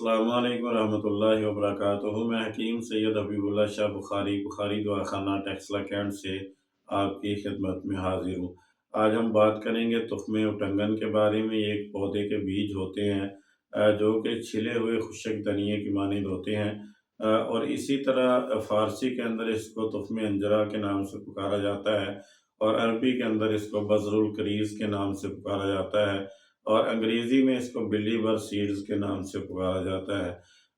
السلام علیکم ورحمۃ اللہ وبرکاتہ۔ میں حکیم سید حبیب اللہ شاہ بخاری دعا خانہ ٹیکسلا کینٹ سے آپ کی خدمت میں حاضر ہوں۔ آج ہم بات کریں گے تخم اٹنگن کے بارے میں۔ یہ ایک پودے کے بیج ہوتے ہیں جو کہ چھلے ہوئے خشک دھنیے کی مانند ہوتے ہیں، اور اسی طرح فارسی کے اندر اس کو تخم انجرا کے نام سے پکارا جاتا ہے، اور عربی کے اندر اس کو بذر الکریز کے نام سے پکارا جاتا ہے، اور انگریزی میں اس کو بلی بر سیڈز کے نام سے پکارا جاتا ہے۔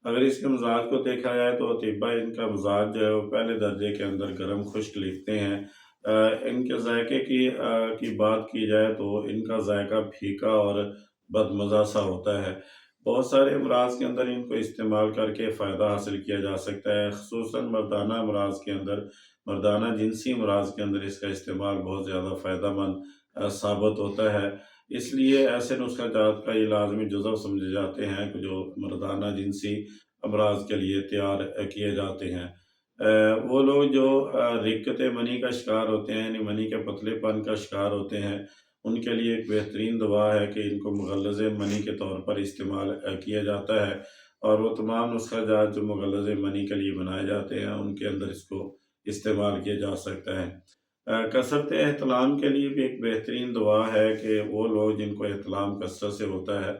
اگر اس کے مزاج کو دیکھا جائے تو اطباء ان کا مزاج جو ہے وہ پہلے درجے کے اندر گرم خشک لکھتے ہیں۔ ان کے ذائقے کی بات کی جائے تو ان کا ذائقہ پھیکا اور بدمزہ سا ہوتا ہے۔ بہت سارے امراض کے اندر ان کو استعمال کر کے فائدہ حاصل کیا جا سکتا ہے، خصوصاً مردانہ امراض کے اندر، مردانہ جنسی امراض کے اندر اس کا استعمال بہت زیادہ فائدہ مند ثابت ہوتا ہے۔ اس لیے ایسے نسخہ جات کا یہ لازمی جزو سمجھے جاتے ہیں کہ جو مردانہ جنسی امراض کے لیے تیار کیے جاتے ہیں۔ وہ لوگ جو رکت منی کا شکار ہوتے ہیں، یعنی منی کے پتلے پن کا شکار ہوتے ہیں، ان کے لیے ایک بہترین دوا ہے کہ ان کو مغلظ منی کے طور پر استعمال کیا جاتا ہے، اور وہ تمام نسخہ جات جو مغلظ منی کے لیے بنائے جاتے ہیں ان کے اندر اس کو استعمال کیا جا سکتا ہے۔ کثرت احتلام کے لیے بھی ایک بہترین دوا ہے کہ وہ لوگ جن کو احتلام کثرت سے ہوتا ہے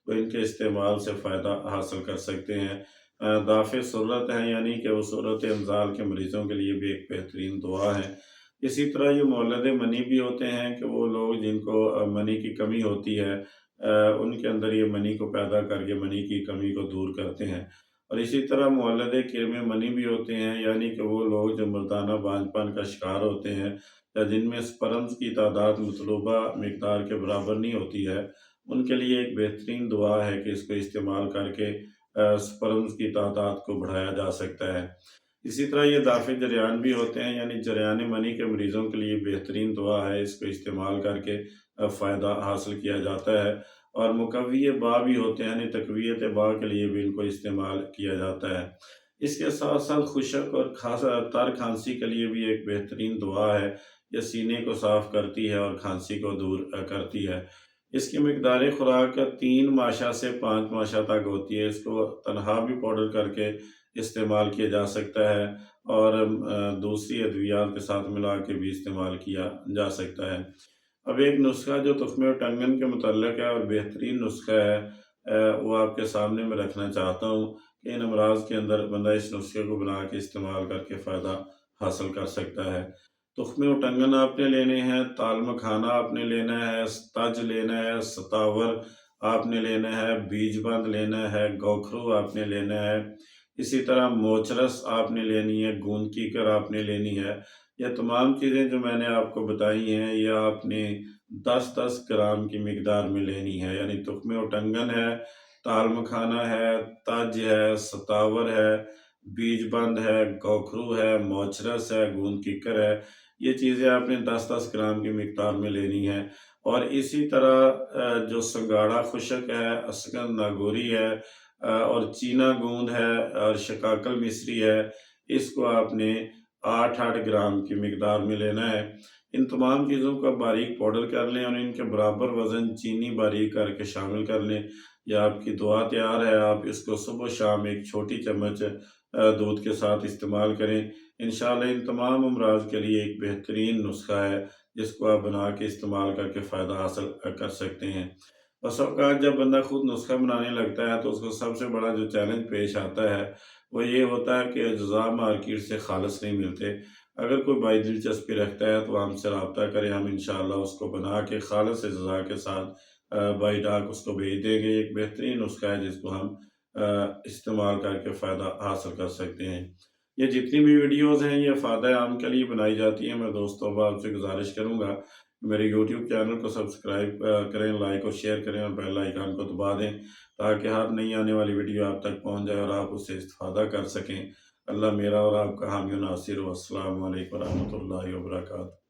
وہ ان کے استعمال سے فائدہ حاصل کر سکتے ہیں۔ دافع سرت ہیں، یعنی کہ وہ سرت انزال کے مریضوں کے لیے بھی ایک بہترین دوا ہے۔ اسی طرح یہ مولد منی بھی ہوتے ہیں کہ وہ لوگ جن کو منی کی کمی ہوتی ہے، ان کے اندر یہ منی کو پیدا کر کے منی کی کمی کو دور کرتے ہیں۔ اور اسی طرح مولد کرم منی بھی ہوتے ہیں، یعنی کہ وہ لوگ جو مردانہ بانجھ پن کا شکار ہوتے ہیں یا جن میں سپرمز کی تعداد مطلوبہ مقدار کے برابر نہیں ہوتی ہے، ان کے لیے ایک بہترین دعا ہے کہ اس کو استعمال کر کے سپرمز کی تعداد کو بڑھایا جا سکتا ہے۔ اسی طرح یہ دافع جریان بھی ہوتے ہیں، یعنی جریان منی کے مریضوں کے لیے بہترین دعا ہے، اس کو استعمال کر کے فائدہ حاصل کیا جاتا ہے۔ اور مقوی با بھی ہوتے ہیں، یعنی تقویت با کے لیے بھی ان کو استعمال کیا جاتا ہے۔ اس کے ساتھ ساتھ خشک اور تر کھانسی کے لیے بھی ایک بہترین دعا ہے، یہ سینے کو صاف کرتی ہے اور کھانسی کو دور کرتی ہے۔ اس کی مقدار خوراک 3 ماشا سے 5 ماشا تک ہوتی ہے۔ اس کو تنہا بھی پاؤڈر کر کے استعمال کیا جا سکتا ہے، اور دوسری ادویات کے ساتھ ملا کے بھی استعمال کیا جا سکتا ہے۔ اب ایک نسخہ جو تخم اٹنگن کے متعلق ہے اور بہترین نسخہ ہے، وہ آپ کے سامنے میں رکھنا چاہتا ہوں کہ ان امراض کے اندر بندہ اس نسخے کو بنا کے استعمال کر کے فائدہ حاصل کر سکتا ہے۔ تخم اٹنگن آپ نے لینے ہیں، تال مکھانہ آپ نے لینا ہے، تج لینا ہے، ستاور آپ نے لینا ہے، بیج بند لینا ہے، گوکھرو آپ نے لینا ہے، اسی طرح موچرس آپ نے لینی ہے، گوند کیکر آپ نے لینی ہے۔ یہ تمام چیزیں جو میں نے آپ کو بتائی ہیں یہ آپ نے 10-10 گرام کی مقدار میں لینی ہے، یعنی تخم اٹنگن ہے، تال مکھانہ ہے، تج ہے، ستاور ہے، بیج بند ہے، گوکھرو ہے، موچرس ہے، گوند کیکر ہے۔ یہ چیزیں آپ نے 10-10 گرام کی مقدار میں لینی ہے۔ اور اسی طرح جو سنگاڑا خشک ہے، اسکن ناگوری ہے، اور چینا گوند ہے، اور شکاکل مصری ہے، اس کو آپ نے 8-8 گرام کی مقدار میں لینا ہے۔ ان تمام چیزوں کا باریک پاؤڈر کر لیں اور ان کے برابر وزن چینی باریک کر کے شامل کر لیں۔ یہ آپ کی دعا تیار ہے۔ آپ اس کو صبح و شام ایک چھوٹی چمچ دودھ کے ساتھ استعمال کریں۔ انشاءاللہ ان تمام امراض کے لیے ایک بہترین نسخہ ہے جس کو آپ بنا کے استعمال کر کے فائدہ حاصل کر سکتے ہیں۔ بس اوقات جب بندہ خود نسخہ بنانے لگتا ہے تو اس کو سب سے بڑا جو چیلنج پیش آتا ہے وہ یہ ہوتا ہے کہ اجزاء مارکیٹ سے خالص نہیں ملتے۔ اگر کوئی بھائی دلچسپی رکھتا ہے تو ہم سے رابطہ کریں، ہم انشاءاللہ اس کو بنا کے خالص اجزاء کے ساتھ بائی ڈاک اس کو بھیج دیں گے۔ ایک بہترین نسخہ ہے جس کو ہم استعمال کر کے فائدہ حاصل کر سکتے ہیں۔ یہ جتنی بھی ویڈیوز ہیں یہ فائدہ عام کے لیے بنائی جاتی ہیں۔ میں دوستوں آپ سے گزارش کروں گا میرے یوٹیوب چینل کو سبسکرائب کریں، لائک اور شیئر کریں، اور بیل آئیکن کو دبا دیں تاکہ ہر نئی آنے والی ویڈیو آپ تک پہنچ جائے اور آپ اس سے استفادہ کر سکیں۔ اللہ میرا اور آپ کا حامی و ناصر ہو۔ السلام علیکم ورحمۃ اللہ وبرکاتہ۔